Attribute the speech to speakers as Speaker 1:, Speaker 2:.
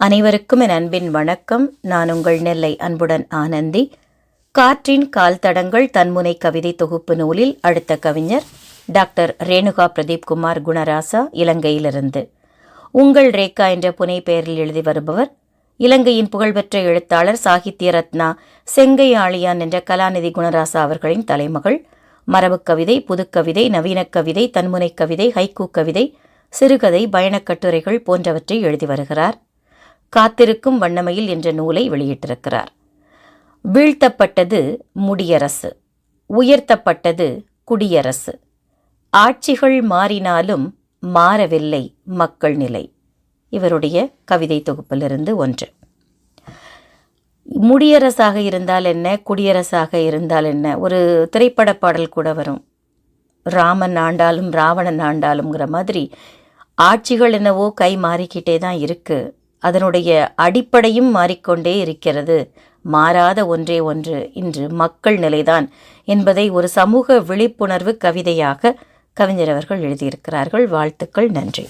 Speaker 1: அனைவருக்கும் என் அன்பின் வணக்கம். நான் உங்கள் நெல்லை அன்புடன் ஆனந்தி. காற்றின் கால் தடங்கள் தன்முனை கவிதை தொகுப்பு நூலில் அடுத்த கவிஞர் டாக்டர் ரேணுகா பிரதீப்குமார் குணராசா, இலங்கையிலிருந்து. உங்கள் ரேகா என்ற புனை பெயரில் எழுதி வருபவர் இலங்கையின் புகழ்பெற்ற எழுத்தாளர் சாகித்ய ரத்னா செங்கை ஆழியான் என்ற கலாநிதி குணராசா அவர்களின் தலைமகள். மரபு கவிதை, புதுக்கவிதை, நவீன கவிதை, தன்முனை கவிதை, ஹைக்கூ கவிதை, சிறுகதை, பயணக் கட்டுரைகள் போன்றவற்றை எழுதி வருகிறார். காத்திருக்கும் வண்ணமையில் என்ற நூலை வெளியிட்டிருக்கிறார். வீழ்த்தப்பட்டது முடியரசு, உயர்த்தப்பட்டது குடியரசு. ஆட்சிகள் மாறினாலும் மாறவில்லை மக்கள் நிலை. இவருடைய கவிதை தொகுப்பிலிருந்து ஒன்று. முடியரசாக இருந்தால் என்ன, குடியரசாக இருந்தால் என்ன? ஒரு திரைப்பட பாடல் கூட வரும், ராமன் ஆண்டாலும் ராவணன் ஆண்டாலும்ங்கிற மாதிரி. ஆட்சிகள் என்னவோ கை மாறிக்கிட்டே தான் இருக்கு. அதனுடைய அடிப்படையும் மாறிக்கொண்டே இருக்கிறது. மாறாத ஒன்றே ஒன்று இன்று மக்கள் நிலைதான் என்பதை ஒரு சமூக விழிப்புணர்வு கவிதையாக கவிஞர் அவர்கள் எழுதியிருக்கிறார்கள். வாழ்த்துக்கள், நன்றி.